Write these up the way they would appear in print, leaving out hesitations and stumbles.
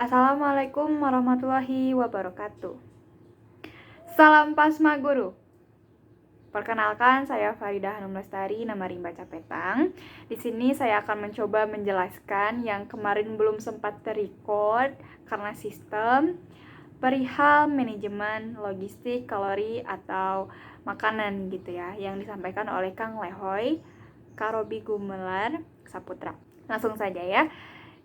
Assalamualaikum warahmatullahi wabarakatuh. Salam Pasma Guru. Perkenalkan, saya Faridah Hanum Lestari, nama rimba Capetang. Di sini saya akan mencoba menjelaskan yang kemarin belum sempat terrecord karena sistem perihal manajemen logistik kalori atau makanan gitu ya, yang disampaikan oleh Kang Lehoy Karobi Gumelar Saputra. Langsung saja ya.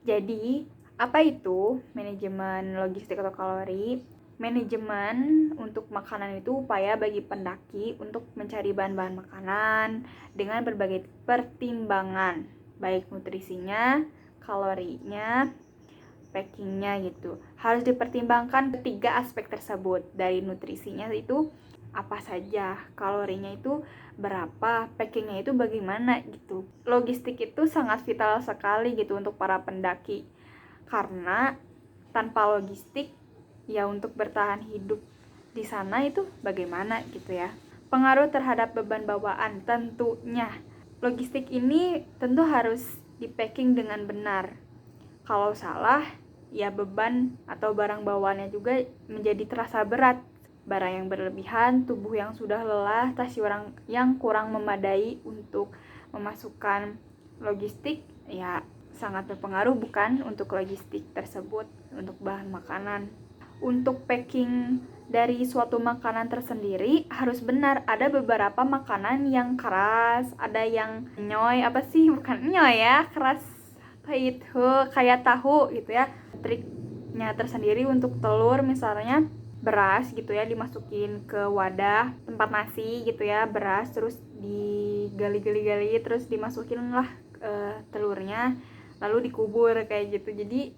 Jadi, apa itu manajemen logistik atau kalori? Manajemen untuk makanan itu upaya bagi pendaki untuk mencari bahan-bahan makanan dengan berbagai pertimbangan, baik nutrisinya, kalorinya, packingnya gitu. Harus dipertimbangkan ketiga aspek tersebut. Dari nutrisinya itu apa saja, kalorinya itu berapa, packingnya itu bagaimana gitu. Logistik itu sangat vital sekali gitu untuk para pendaki, karena tanpa logistik ya untuk bertahan hidup di sana itu bagaimana gitu ya. Pengaruh terhadap beban bawaan tentunya. Logistik ini tentu harus di packing dengan benar. Kalau salah, ya beban atau barang bawaannya juga menjadi terasa berat. Barang yang berlebihan, tubuh yang sudah lelah, tas yang kurang memadai untuk memasukkan logistik, ya sangat berpengaruh bukan untuk logistik tersebut, untuk bahan makanan. Untuk packing dari suatu makanan tersendiri harus benar. Ada beberapa makanan yang keras, ada yang nyoy, bukan nyoy ya, keras kayak tahu gitu ya. Triknya tersendiri untuk telur misalnya, beras gitu ya, dimasukin ke wadah tempat nasi gitu ya, beras terus digali-gali terus dimasukin lah telurnya, lalu dikubur kayak gitu. Jadi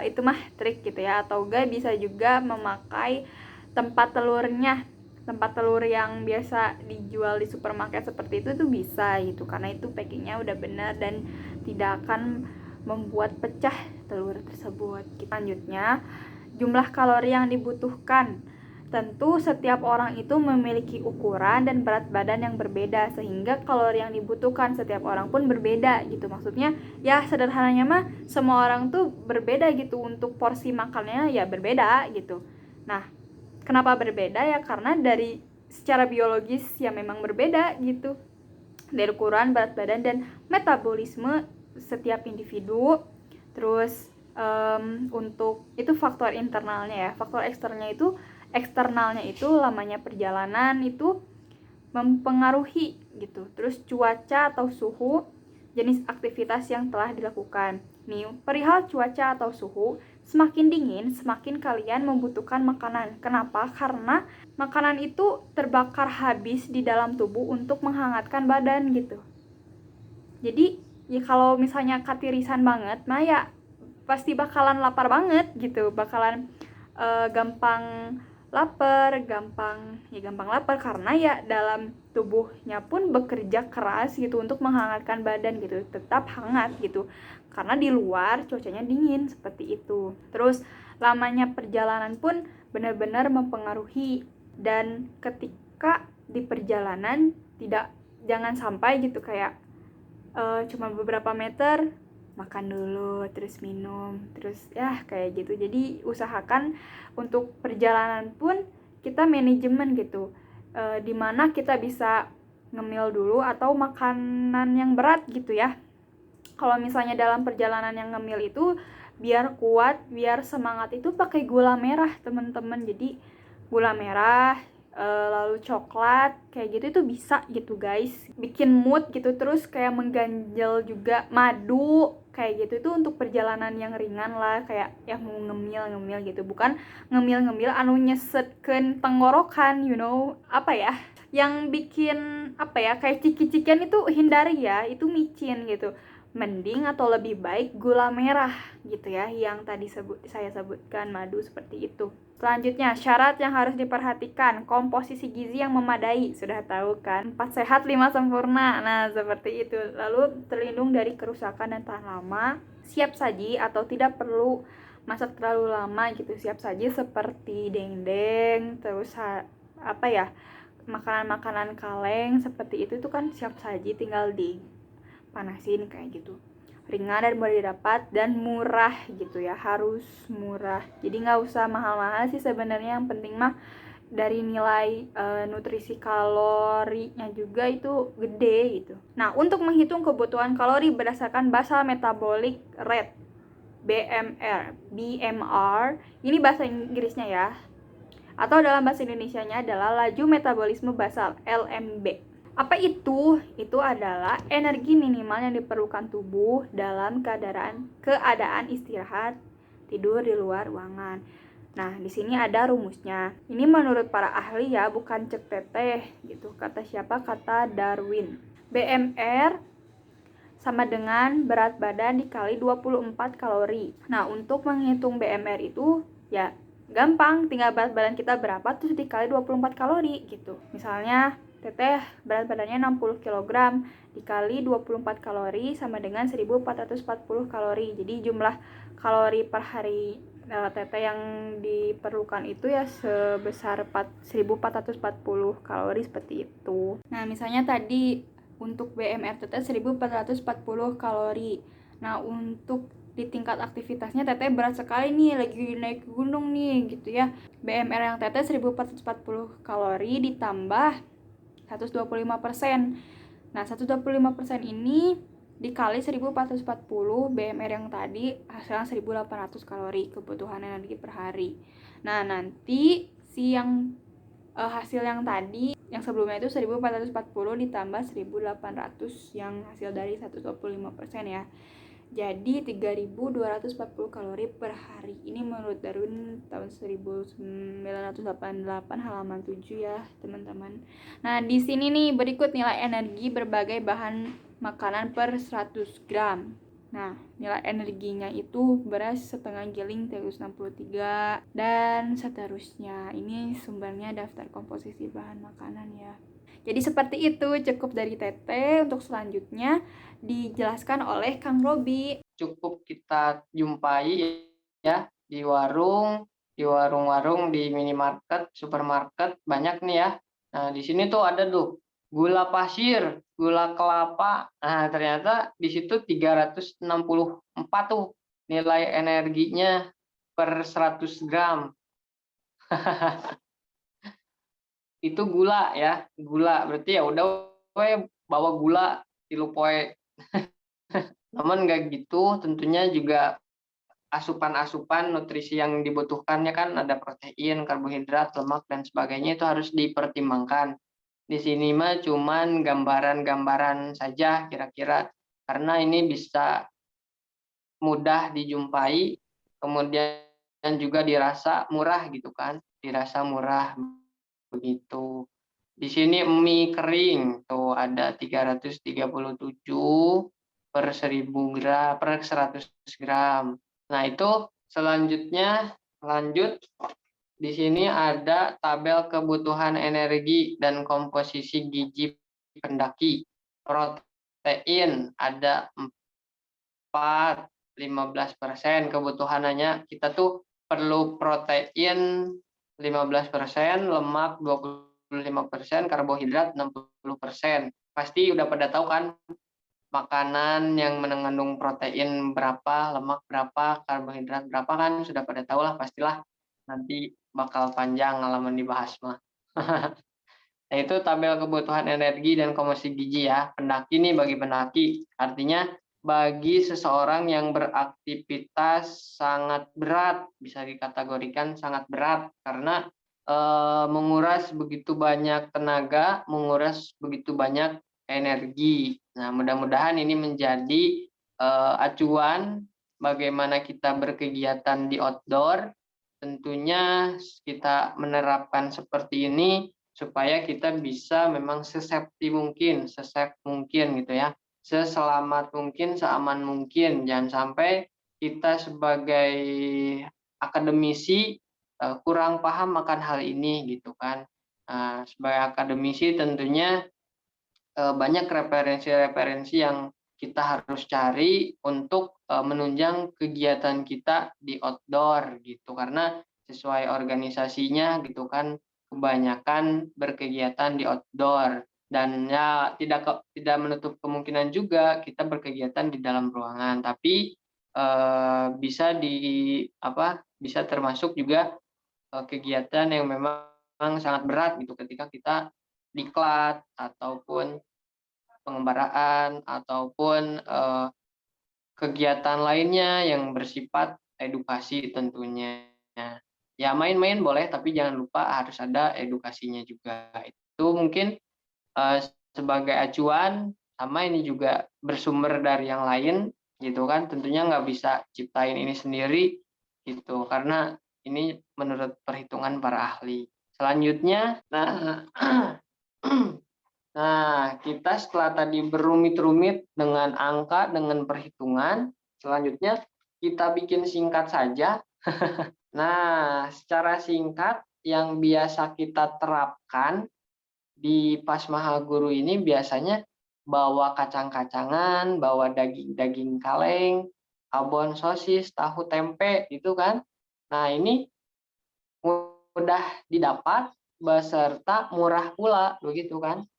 itu mah trik gitu ya. Atau enggak bisa juga memakai tempat telur yang biasa dijual di supermarket seperti itu tuh bisa gitu, karena itu packingnya udah benar dan tidak akan membuat pecah telur tersebut. Selanjutnya, jumlah kalori yang dibutuhkan. Tentu setiap orang itu memiliki ukuran dan berat badan yang berbeda, sehingga kalori yang dibutuhkan setiap orang pun berbeda gitu. Maksudnya ya sederhananya mah semua orang tuh berbeda gitu, untuk porsi makannya ya berbeda gitu. Nah, kenapa berbeda ya? Karena dari secara biologis ya memang berbeda gitu, dari ukuran, berat badan, dan metabolisme setiap individu. Terus untuk itu faktor internalnya ya. Faktor eksternalnya itu lamanya perjalanan itu mempengaruhi gitu. Terus cuaca atau suhu, jenis aktivitas yang telah dilakukan. Nih, perihal cuaca atau suhu, semakin dingin, semakin kalian membutuhkan makanan. Kenapa? Karena makanan itu terbakar habis di dalam tubuh untuk menghangatkan badan gitu. Jadi, ya kalau misalnya katirisan banget, mah ya pasti bakalan lapar banget gitu. Bakalan gampang gampang lapar, karena ya dalam tubuhnya pun bekerja keras gitu untuk menghangatkan badan gitu, tetap hangat gitu, karena di luar cuacanya dingin seperti itu. Terus lamanya perjalanan pun benar-benar mempengaruhi, dan ketika di perjalanan jangan sampai gitu kayak cuma beberapa meter makan dulu, terus minum, terus ya kayak gitu. Jadi usahakan untuk perjalanan pun kita manajemen gitu, dimana kita bisa ngemil dulu atau makanan yang berat gitu ya. Kalau misalnya dalam perjalanan yang ngemil itu biar kuat, biar semangat, itu pakai gula merah teman-teman. Jadi gula merah, lalu coklat kayak gitu itu bisa gitu guys, bikin mood gitu. Terus kayak mengganjal juga, madu kayak gitu, itu untuk perjalanan yang ringan lah, kayak yang mau ngemil gitu, bukan ngemil anu nyesetkeun tenggorokan, apa ya, yang bikin kayak ciki-cikian itu hindari ya, itu micin gitu. Mending atau lebih baik gula merah gitu ya, yang tadi saya sebutkan, madu seperti itu. Selanjutnya, syarat yang harus diperhatikan, komposisi gizi yang memadai, sudah tahu kan, 4 sehat 5 sempurna. Nah, seperti itu. Lalu terlindung dari kerusakan dan tahan lama, siap saji atau tidak perlu masak terlalu lama gitu. Siap saji seperti dendeng, terus makanan-makanan kaleng seperti itu kan siap saji, tinggal dipanasin kayak gitu. ringan dan mudah didapat, dan murah gitu ya, harus murah. Jadi nggak usah mahal-mahal sih sebenarnya, yang penting mah dari nilai nutrisi kalorinya juga itu gede gitu. Nah, untuk menghitung kebutuhan kalori berdasarkan basal metabolic rate BMR, ini bahasa Inggrisnya ya, atau dalam bahasa Indonesianya adalah laju metabolisme basal LMB. Apa itu? Itu adalah energi minimal yang diperlukan tubuh dalam keadaan istirahat, tidur di luar ruangan. Nah, di sini ada rumusnya. Ini menurut para ahli ya, bukan cek teteh gitu. Kata siapa? Kata Darwin. BMR sama dengan berat badan dikali 24 kalori. Nah, untuk menghitung BMR itu ya gampang, tinggal berat badan kita berapa terus dikali 24 kalori gitu. Misalnya teteh berat badannya 60 kg dikali 24 kalori sama dengan 1440 kalori. Jadi jumlah kalori per hari teteh yang diperlukan itu ya sebesar 1440 kalori seperti itu. Nah, misalnya tadi untuk BMR teteh 1440 kalori. Nah, untuk di tingkat aktivitasnya teteh berat sekali nih, lagi naik gunung nih gitu ya. BMR yang teteh 1440 kalori ditambah 125%. Nah, 125% ini dikali 1440 BMR yang tadi hasilnya 1800 kalori kebutuhan energi per hari. Nah, nanti si yang hasil yang tadi yang sebelumnya itu 1440 ditambah 1800 yang hasil dari 125% ya. Jadi 3240 kalori per hari. Ini menurut Darwin tahun 1988 halaman 7 ya, teman-teman. Nah, di sini nih berikut nilai energi berbagai bahan makanan per 100 gram. Nah, nilai energinya itu beras setengah giling 363 dan seterusnya. Ini sumbernya daftar komposisi bahan makanan ya. Jadi seperti itu, cukup dari Tete. Untuk selanjutnya dijelaskan oleh Kang Robi. Cukup kita jumpai ya di warung-warung, di minimarket, supermarket banyak nih ya. Nah, di sini tuh ada tuh gula pasir, gula kelapa. Nah, ternyata di situ 364 tuh nilai energinya per 100 gram. Itu gula ya, gula. Berarti ya udah we bawa gula tilu poe. Namun nggak gitu, tentunya juga asupan-asupan nutrisi yang dibutuhkannya kan ada protein, karbohidrat, lemak dan sebagainya itu harus dipertimbangkan. Di sini mah cuman gambaran-gambaran saja kira-kira karena ini bisa mudah dijumpai, kemudian juga dirasa murah gitu kan, dirasa murah begitu. Di sini mie kering tuh ada 337 per 1000 gram per 100 gram. Nah, itu selanjutnya lanjut di sini ada tabel kebutuhan energi dan komposisi gizi pendaki. Protein ada 15% kebutuhannya. Kita tuh perlu protein 15%, lemak 25%, karbohidrat 60%. Pasti udah pada tahu kan makanan yang mengandung protein berapa, lemak berapa, karbohidrat berapa kan sudah pada tahu lah pastilah. Nanti bakal panjang halaman dibahas mah. Nah, itu tabel kebutuhan energi dan komposisi gizi ya. Pendaki nih bagi pendaki, artinya bagi seseorang yang beraktivitas sangat berat, bisa dikategorikan sangat berat karena menguras begitu banyak tenaga, menguras begitu banyak energi. Nah, mudah-mudahan ini menjadi acuan bagaimana kita berkegiatan di outdoor. Tentunya kita menerapkan seperti ini supaya kita bisa memang sesafety mungkin, sesafe mungkin gitu ya, seselamat mungkin, seaman mungkin. Jangan sampai kita sebagai akademisi kurang paham akan hal ini gitu kan. Sebagai akademisi tentunya banyak referensi-referensi yang kita harus cari untuk menunjang kegiatan kita di outdoor gitu karena sesuai organisasinya gitu kan kebanyakan berkegiatan di outdoor. Dan ya tidak menutup kemungkinan juga kita berkegiatan di dalam ruangan, tapi bisa bisa termasuk juga kegiatan yang memang sangat berat gitu ketika kita diklat ataupun pengembaraan ataupun kegiatan lainnya yang bersifat edukasi tentunya. Ya main-main boleh, tapi jangan lupa harus ada edukasinya juga. Itu mungkin sebagai acuan, sama ini juga bersumber dari yang lain gitu kan, tentunya nggak bisa ciptain ini sendiri gitu, karena ini menurut perhitungan para ahli. Selanjutnya, nah kita setelah tadi berumit-rumit dengan angka, dengan perhitungan, selanjutnya kita bikin singkat saja. Nah, secara singkat yang biasa kita terapkan di Pas Maha Guru ini biasanya bawa kacang-kacangan, bawa daging-daging kaleng, abon sosis, tahu tempe gitu kan. Nah, ini mudah didapat beserta murah pula begitu kan.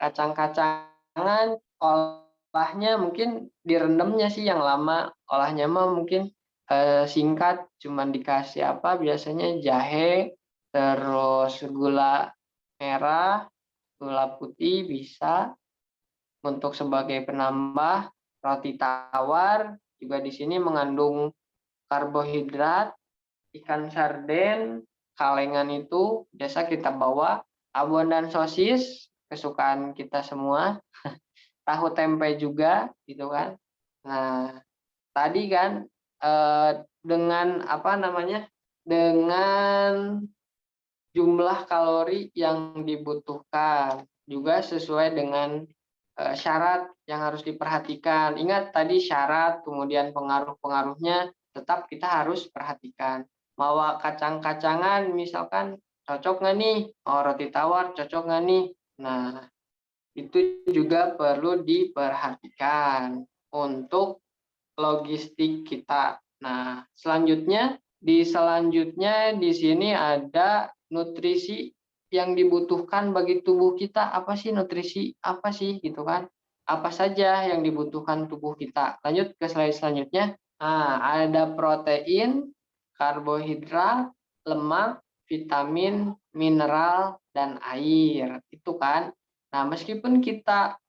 Kacang-kacangan olahnya mungkin direndamnya sih yang lama, olahnya mah mungkin singkat, cuman dikasih biasanya jahe, terus gula merah, gula putih bisa untuk sebagai penambah, roti tawar juga di sini mengandung karbohidrat, ikan sarden, kalengan itu biasa kita bawa, abon dan sosis kesukaan kita semua, tahu tempe juga gitu kan. Nah, tadi kan dengan dengan jumlah kalori yang dibutuhkan, juga sesuai dengan syarat yang harus diperhatikan. Ingat tadi syarat, kemudian pengaruh-pengaruhnya tetap kita harus perhatikan. Bawa kacang-kacangan misalkan cocok nggak nih? Oh, roti tawar cocok nggak nih? Nah, itu juga perlu diperhatikan untuk logistik kita. Nah, selanjutnya di sini ada nutrisi yang dibutuhkan bagi tubuh kita. Apa sih nutrisi? Apa sih gitu kan? Apa saja yang dibutuhkan tubuh kita? Lanjut ke slide selanjutnya. Nah, ada protein, karbohidrat, lemak, vitamin, mineral, dan air. Itu kan. Nah, meskipun kita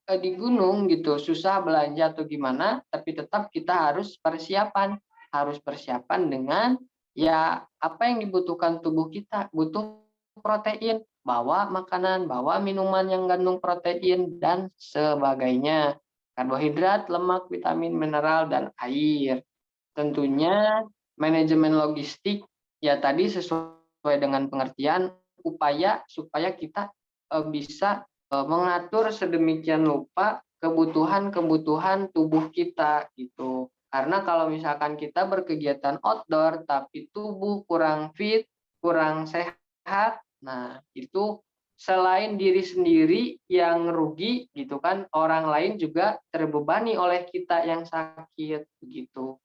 di gunung gitu, susah belanja atau gimana, tapi tetap kita harus persiapan dengan ya apa yang dibutuhkan tubuh kita, butuh protein, bawa makanan, bawa minuman yang mengandung protein dan sebagainya. Karbohidrat, lemak, vitamin, mineral, dan air. Tentunya manajemen logistik ya tadi sesuai dengan pengertian upaya supaya kita bisa mengatur sedemikian rupa kebutuhan-kebutuhan tubuh kita gitu. Karena kalau misalkan kita berkegiatan outdoor tapi tubuh kurang fit, kurang sehat, nah itu selain diri sendiri yang rugi gitu kan, orang lain juga terbebani oleh kita yang sakit begitu.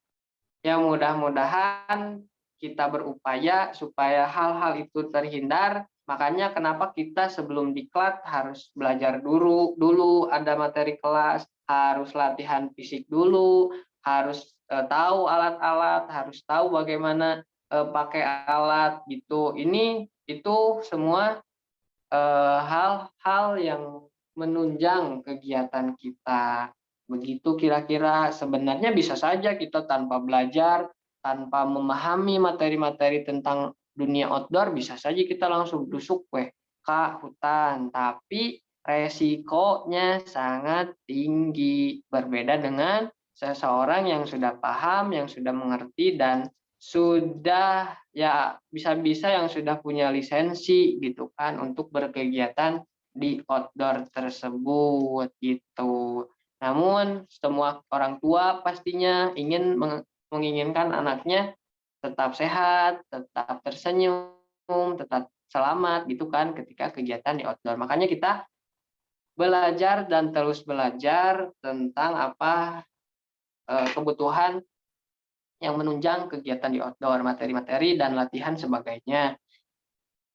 Ya mudah-mudahan kita berupaya supaya hal-hal itu terhindar. Makanya kenapa kita sebelum diklat harus belajar dulu ada materi kelas, harus latihan fisik dulu, harus tahu alat-alat, harus tahu bagaimana pakai alat gitu. Ini itu semua hal-hal yang menunjang kegiatan kita. Begitu kira-kira, sebenarnya bisa saja kita tanpa belajar, tanpa memahami materi-materi tentang dunia outdoor, bisa saja kita langsung dusuk ke hutan. Tapi resikonya sangat tinggi. Berbeda dengan seseorang yang sudah paham, yang sudah mengerti, dan sudah ya bisa-bisa yang sudah punya lisensi gitu kan untuk berkegiatan di outdoor tersebut gitu. Namun semua orang tua pastinya menginginkan anaknya tetap sehat, tetap tersenyum, tetap selamat gitu kan ketika kegiatan di outdoor. Makanya kita belajar dan terus belajar tentang kebutuhan yang menunjang kegiatan di outdoor, materi-materi dan latihan sebagainya.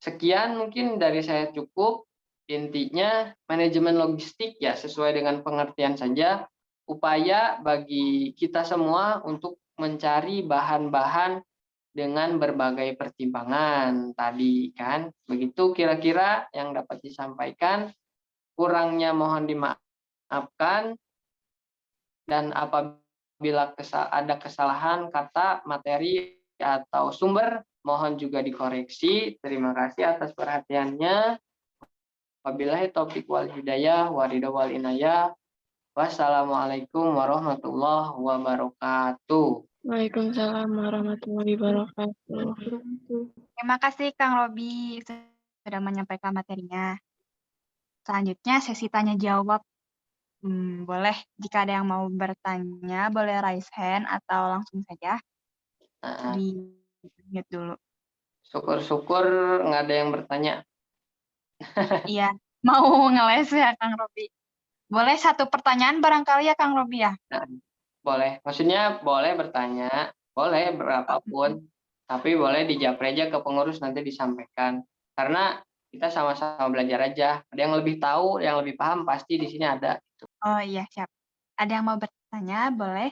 Sekian mungkin dari saya cukup. intinya manajemen logistik ya sesuai dengan pengertian saja, upaya bagi kita semua untuk mencari bahan-bahan dengan berbagai pertimbangan tadi kan. Begitu kira-kira yang dapat disampaikan, kurangnya mohon dimaafkan, dan apabila ada kesalahan kata, materi, atau sumber, mohon juga dikoreksi. Terima kasih atas perhatiannya. Wabillahi taufiq wal hidayah, waridha wal inayah. Wassalamualaikum warahmatullahi wabarakatuh. Waalaikumsalam warahmatullahi wabarakatuh. Terima kasih Kang Robi sudah menyampaikan materinya. Selanjutnya sesi tanya jawab. Boleh jika ada yang mau bertanya, boleh raise hand atau langsung saja Nah, di mute dulu. syukur-syukur nggak ada yang bertanya. Iya, mau ngeles ya Kang Robi. Boleh satu pertanyaan barangkali ya Kang Robi ya? Nah, boleh, maksudnya boleh bertanya, boleh berapapun, tapi boleh dijawab aja ke pengurus nanti disampaikan. Karena kita sama-sama belajar aja. Ada yang lebih tahu, yang lebih paham pasti di sini ada. Oh iya, siap. Ada yang mau bertanya, boleh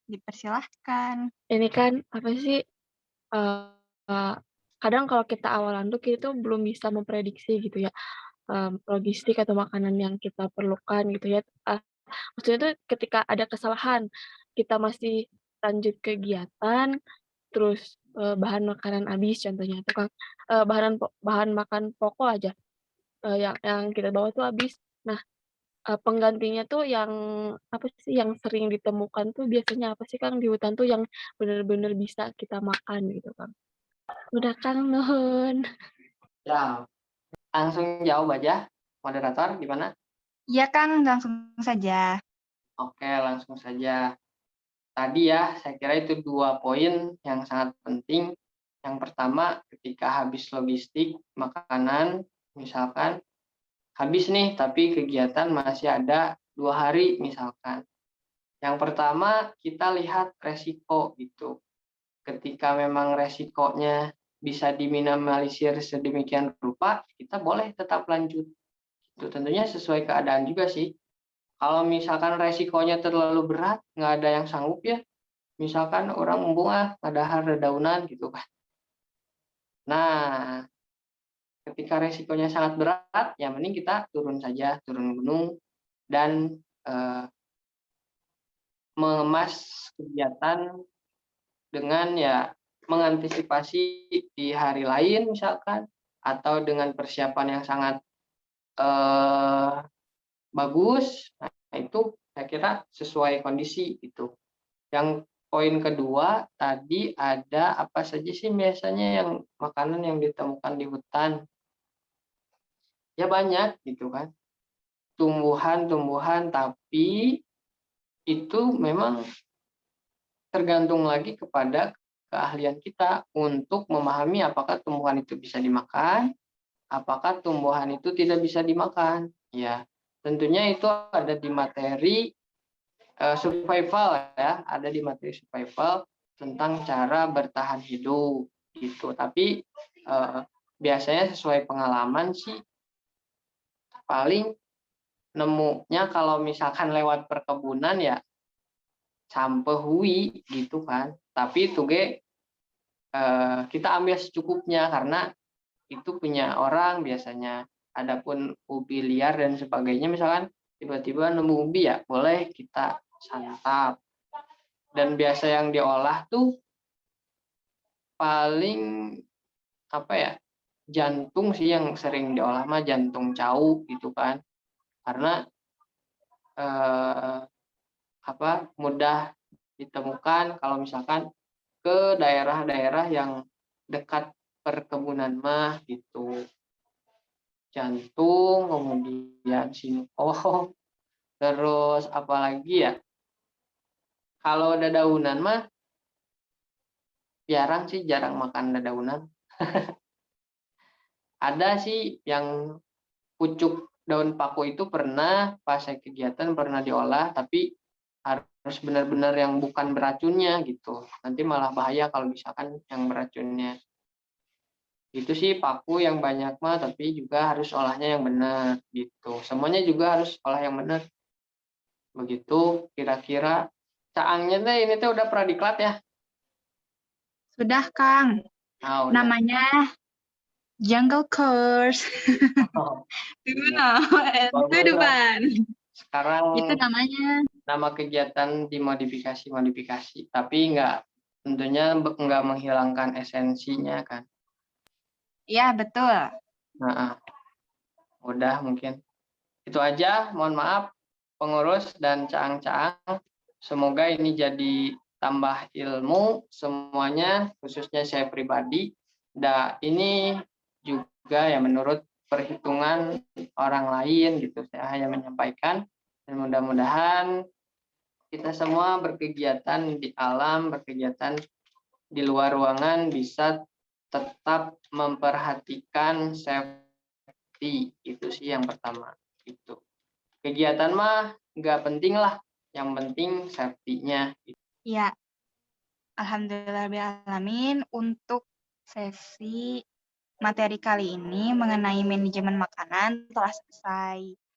dipersilahkan. Ini kan apa sih? Kadang kalau kita awalan tuh kita tuh belum bisa memprediksi gitu ya, logistik atau makanan yang kita perlukan gitu ya. Maksudnya tuh ketika ada kesalahan, kita masih lanjut kegiatan, terus, bahan makanan habis contohnya itu kan, bahan makan pokok aja, yang kita bawa tuh habis. Nah, penggantinya tuh yang apa sih, yang sering ditemukan tuh biasanya apa sih Kang di hutan tuh yang bener-bener bisa kita makan gitu Kang? Udah Kang, nuhun. Ya, langsung jawab aja. Moderator, gimana? Iya Kang, langsung saja. Oke, langsung saja. Tadi ya, saya kira itu 2 poin yang sangat penting. Yang pertama, ketika habis logistik, makanan, misalkan, habis nih, tapi kegiatan masih ada 2 hari misalkan. Yang pertama, kita lihat resiko gitu. Ketika memang resikonya bisa diminimalisir sedemikian rupa, kita boleh tetap lanjut. Itu tentunya sesuai keadaan juga sih. Kalau misalkan resikonya terlalu berat, nggak ada yang sanggup ya. Misalkan orang membungah, ngadahar dedaunan gitu kan. Nah, ketika resikonya sangat berat, ya mending kita turun saja, turun gunung, dan mengemas kegiatan dengan ya mengantisipasi di hari lain misalkan, atau dengan persiapan yang sangat bagus. Nah, itu saya kira sesuai kondisi itu. Yang poin kedua tadi ada apa saja sih biasanya yang makanan yang ditemukan di hutan? Ya banyak gitu kan. Tumbuhan-tumbuhan, tapi itu memang tergantung lagi kepada keahlian kita untuk memahami apakah tumbuhan itu bisa dimakan, apakah tumbuhan itu tidak bisa dimakan. Ya, tentunya itu ada di materi survival ya, ada di materi survival tentang cara bertahan hidup gitu. Tapi biasanya sesuai pengalaman sih paling nemunya kalau misalkan lewat perkebunan ya sampai hui gitu kan. Tapi itu kita ambil secukupnya karena itu punya orang biasanya. Adapun ubi liar dan sebagainya misalkan tiba-tiba nemu ubi ya boleh kita santap. Dan biasa yang diolah tuh paling apa ya, jantung sih yang sering diolah mah jantung cau gitu kan. Karena mudah ditemukan kalau misalkan ke daerah-daerah yang dekat perkebunan mah gitu. Jantung, kemudian singkong, terus apalagi ya, kalau dedaunan mah jarang sih, jarang makan dedaunan. Ada sih yang pucuk daun paku itu pernah pas saya kegiatan pernah diolah, tapi harus benar-benar yang bukan beracunnya gitu. Nanti malah bahaya kalau misalkan yang beracunnya. Itu sih paku yang banyak mah, tapi juga harus olahnya yang benar gitu. Semuanya juga harus olah yang benar. Begitu kira-kira. Caangnya teh ini teh udah pernah diklat ya? Sudah, Kang. Nah, udah. Namanya Jungle Course. Oh, Itu iya. itu Bagus lah. depan. Sekarang Itu namanya. nama kegiatan dimodifikasi, tapi tentunya nggak menghilangkan esensinya kan. Ya, betul. Nah, udah mungkin itu aja. Mohon maaf pengurus dan caang-caang. Semoga ini jadi tambah ilmu semuanya, khususnya saya pribadi. Dan ini juga ya menurut perhitungan orang lain gitu. Saya hanya menyampaikan dan mudah-mudahan kita semua berkegiatan di alam, berkegiatan di luar ruangan bisa tetap memperhatikan safety. Itu sih yang pertama. Itu. Kegiatan mah nggak penting lah, yang penting safety-nya. Ya, alhamdulillahirrahmanirrahim, untuk sesi materi kali ini mengenai manajemen makanan telah selesai.